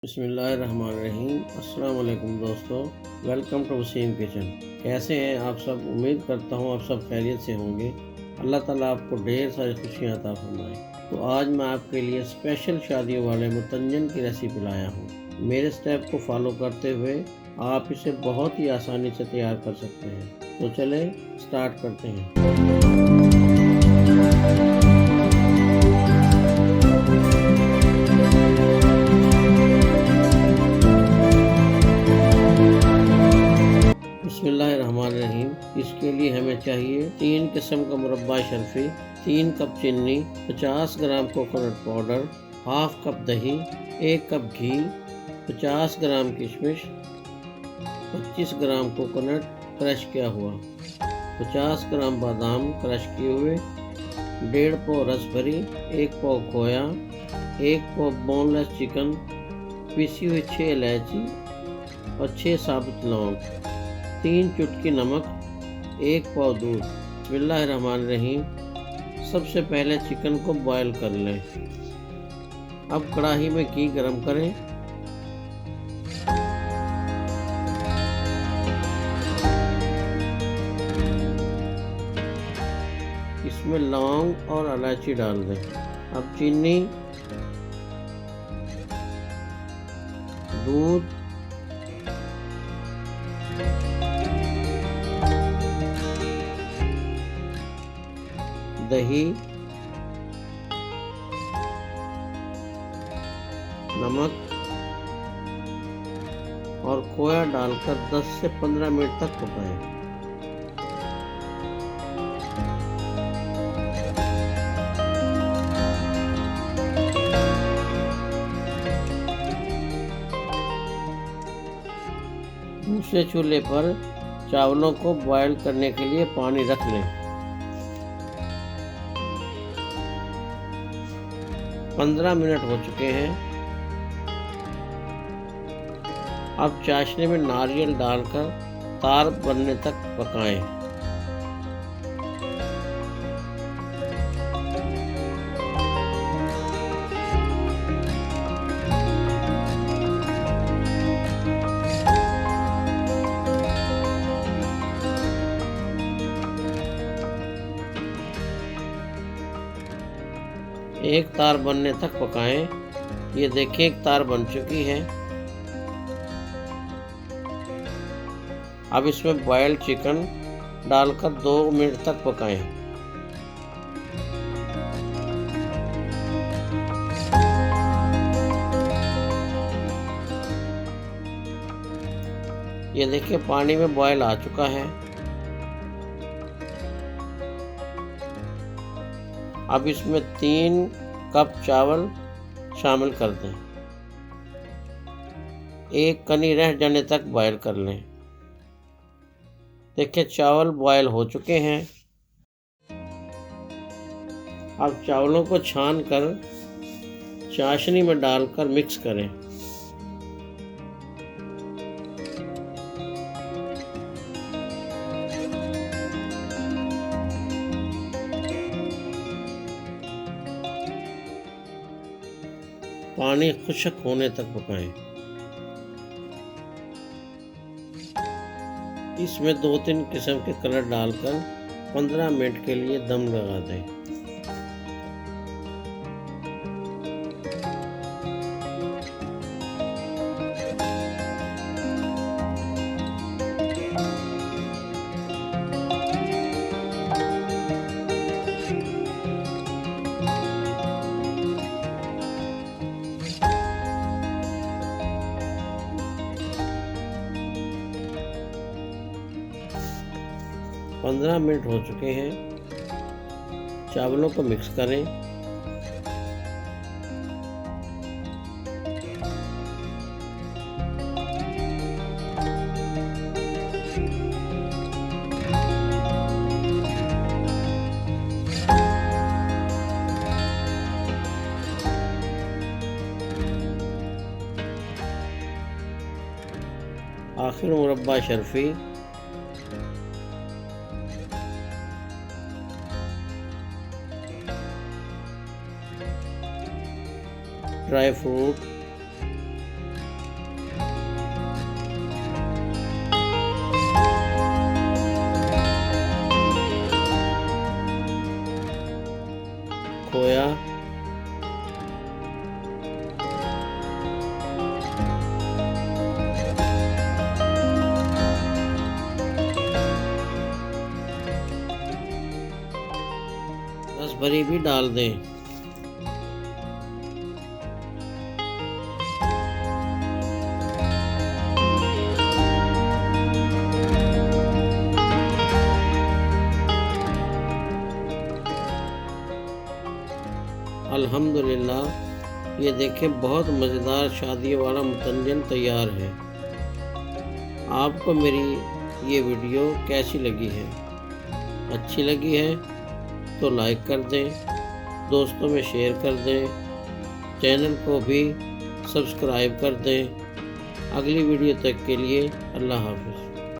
बिस्मिल्लाहिर्रहमानिर्रहीम। अस्सलाम वालेकुम दोस्तों, वेलकम टू वसीम किचन। कैसे हैं आप सब? उम्मीद करता हूँ आप सब खैरियत से होंगे। अल्लाह ताला आपको ढेर सारी खुशियाँ अता फरमाए। तो आज मैं आपके लिए स्पेशल शादियों वाले मुतंजन की रेसिपी लाया हूँ। मेरे स्टेप को फॉलो करते हुए आप इसे बहुत ही आसानी से तैयार कर सकते हैं। तो चले स्टार्ट करते हैं। बिस्मिल्लाहिर्रहमानिर्रहीम। इसके लिए हमें चाहिए 3 किस्म का मुरब्बा शर्फी, 3 कप चीनी, 50 ग्राम कोकोनट पाउडर, हाफ कप दही, 1 कप घी, 50 ग्राम किशमिश, 25 ग्राम कोकोनट क्रश किया हुआ, 50 ग्राम बादाम क्रश किए हुए, 1.5 पाव रसभरी, 1 पाव खोया, 1 पाव बोनलेस चिकन, पिसी हुई 6 इलायची और 6 साबुत लौंग, 3 चुटकी नमक, 1 पाव दूध। बिस्मिल्लाहिर्रहमानिर्रहीम। सबसे पहले चिकन को बॉयल कर लें। अब कढ़ाई में घी गरम करें। इसमें लौंग और इलायची डाल दें। अब चीनी, दूध, दही, नमक और खोया डालकर 10 से 15 मिनट तक पकाएं। दूसरे चूल्हे पर चावलों को बॉयल करने के लिए पानी रख लें। 15 मिनट हो चुके हैं। अब चाशनी में नारियल डालकर तार बनने तक पकाएं। एक तार बनने तक पकाएं। ये देखिए एक तार बन चुकी है। अब इसमें बॉइल्ड चिकन डालकर 2 मिनट तक पकाएं। ये देखिए पानी में बॉयल आ चुका है। अब इसमें 3 कप चावल शामिल कर दें। एक कनी रह जाने तक बॉयल कर लें। देखिए चावल बॉयल हो चुके हैं। अब चावलों को छानकर चाशनी में डालकर मिक्स करें। पानी खुश्क होने तक पकाएं। इसमें 2-3 किस्म के कलर डालकर 15 मिनट के लिए दम लगा दें। पंद्रह मिनट हो चुके हैं। चावलों को मिक्स करें। आखिर मुरब्बा शर्फी, ड्राई फ्रूट, रसभरी भी डाल दें। अल्हम्दुलिल्लाह, ये देखें बहुत मज़ेदार शादियों वाला मुतंजन तैयार है। आपको मेरी ये वीडियो कैसी लगी है? अच्छी लगी है तो लाइक कर दें, दोस्तों में शेयर कर दें, चैनल को भी सब्सक्राइब कर दें। अगली वीडियो तक के लिए अल्लाह हाफ़िज़।